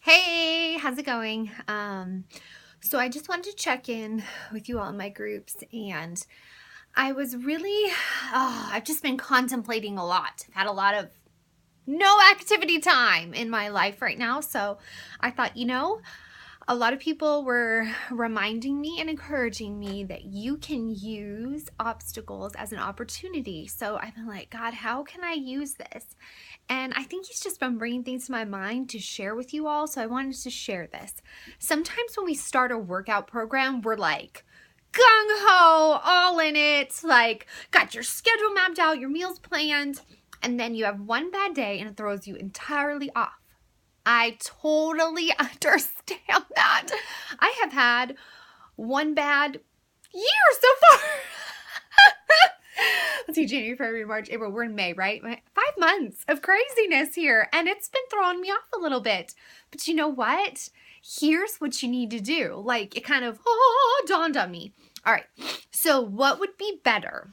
Hey, how's it going? So I just wanted to check in with you all in my groups, and I was really, I've just been contemplating a lot. I've had a lot of no activity time in my life right now. So I thought, a lot of people were reminding me and encouraging me that you can use obstacles as an opportunity. So I've been like, God, how can I use this? And I think he's just been bringing things to my mind to share with you all. So I wanted to share this. Sometimes when we start a workout program, we're like, gung ho, all in it, like got your schedule mapped out, your meals planned, and then you have one bad day and it throws you entirely off. I totally understand that. I have had one bad year so far. Let's see, January, February, March, April. We're in May, right? 5 months of craziness here, and it's been throwing me off a little bit. But you know what? Here's what you need to do. Like, it kind of dawned on me. All right, so what would be better?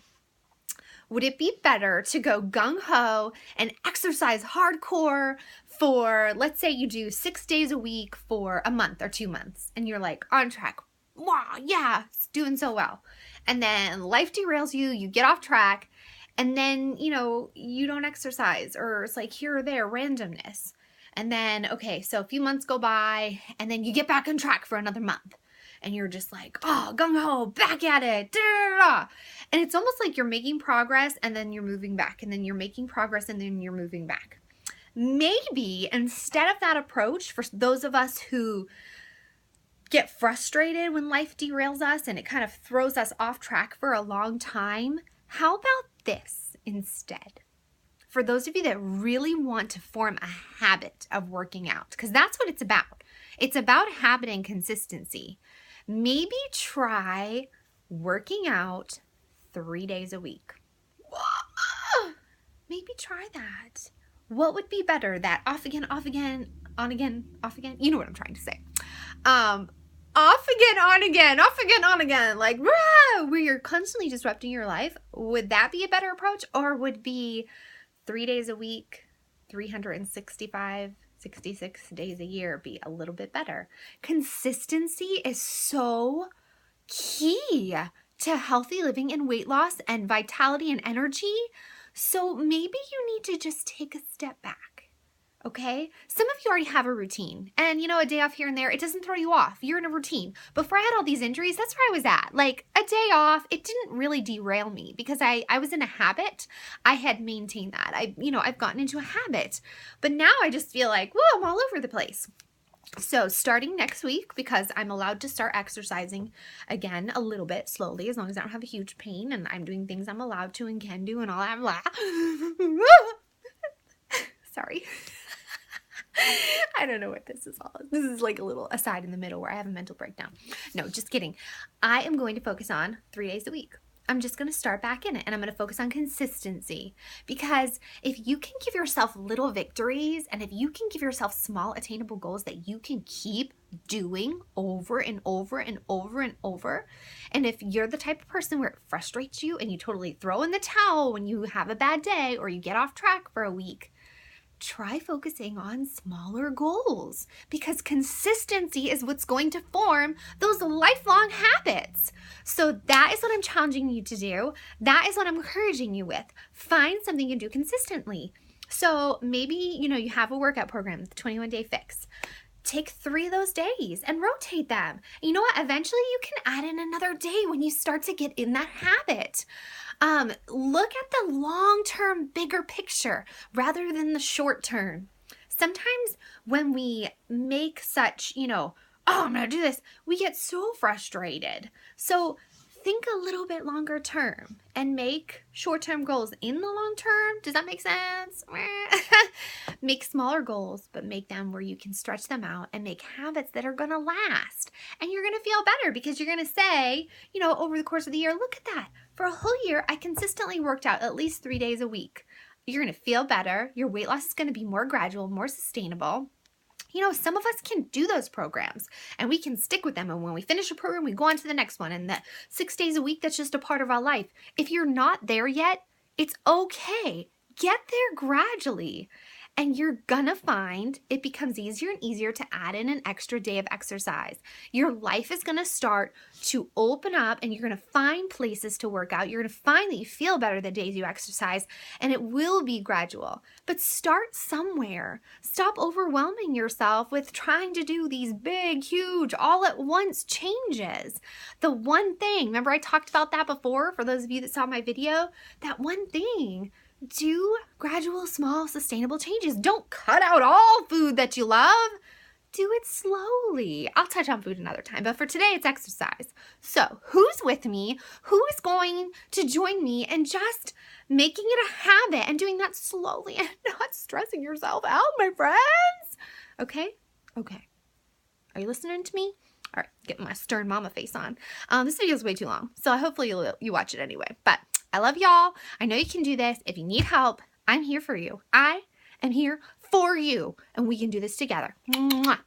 Would it be better to go gung-ho and exercise hardcore for, let's say you do 6 days a week for a month or 2 months, and you're like on track. Wow, yeah, it's doing so well. And then life derails you, you get off track, and then, you don't exercise, or it's like here or there, randomness. And then, okay, so a few months go by, and then you get back on track for another month. And you're just like, oh, gung-ho, back at it. Da-da-da-da. And it's almost like you're making progress, and then you're moving back, and then you're making progress, and then you're moving back. Maybe instead of that approach, for those of us who get frustrated when life derails us and it kind of throws us off track for a long time, how about this instead? For those of you that really want to form a habit of working out, because that's what it's about. It's about habit and consistency. Maybe try working out 3 days a week. Maybe try that. What would be better? That off again, on again, off again? You know what I'm trying to say. Off again, on again, like, where you're constantly disrupting your life. Would that be a better approach? Or would be 3 days a week, 365, 66 days a year be a little bit better? Consistency is so key to healthy living and weight loss and vitality and energy. So maybe you need to just take a step back. Okay? Some of you already have a routine, and a day off here and there, it doesn't throw you off. You're in a routine. Before I had all these injuries, that's where I was at. Like, a day off, it didn't really derail me because I was in a habit. I had maintained that. I've gotten into a habit, but now I just feel like, whoa, I'm all over the place. So starting next week, because I'm allowed to start exercising again a little bit slowly, as long as I don't have a huge pain and I'm doing things I'm allowed to and can do and all that blah. Sorry. I don't know what this is all. This is like a little aside in the middle where I have a mental breakdown. No, just kidding. I am going to focus on 3 days a week. I'm just going to start back in it, and I'm going to focus on consistency, because if you can give yourself little victories, and if you can give yourself small attainable goals that you can keep doing over and over and over and over, and if you're the type of person where it frustrates you and you totally throw in the towel when you have a bad day or you get off track for a week, try focusing on smaller goals, because consistency is what's going to form those lifelong habits. So that is what I'm challenging you to do. That is what I'm encouraging you with. Find something you can do consistently. So maybe, you have a workout program, the 21-day fix. Take 3 of those days and rotate them. You know what? Eventually you can add in another day when you start to get in that habit. Look at the long-term, bigger picture rather than the short term. Sometimes when we make such, oh, I'm going to do this, we get so frustrated. So think a little bit longer term and make short-term goals in the long term. Does that make sense? Make smaller goals, but make them where you can stretch them out and make habits that are going to last. And you're going to feel better because you're going to say, over the course of the year, look at that. For a whole year, I consistently worked out at least 3 days a week. You're going to feel better. Your weight loss is going to be more gradual, more sustainable. Some of us can do those programs and we can stick with them. And when we finish a program, we go on to the next one. And the 6 days a week, that's just a part of our life. If you're not there yet, it's okay. Get there gradually. And you're gonna find it becomes easier and easier to add in an extra day of exercise. Your life is gonna start to open up and you're gonna find places to work out. You're gonna find that you feel better the days you exercise, and it will be gradual. But start somewhere. Stop overwhelming yourself with trying to do these big, huge, all at once changes. The one thing, remember I talked about that before for those of you that saw my video, that one thing, do gradual, small, sustainable changes. Don't cut out all food that you love. Do it slowly. I'll touch on food another time, but for today it's exercise. So who's with me? Who is going to join me in just making it a habit and doing that slowly and not stressing yourself out, my friends? Okay? Okay. Are you listening to me? All right, get my stern mama face on. This video is way too long, so hopefully you watch it anyway. But I love y'all. I know you can do this. If you need help, I'm here for you. I am here for you, and we can do this together. Mwah.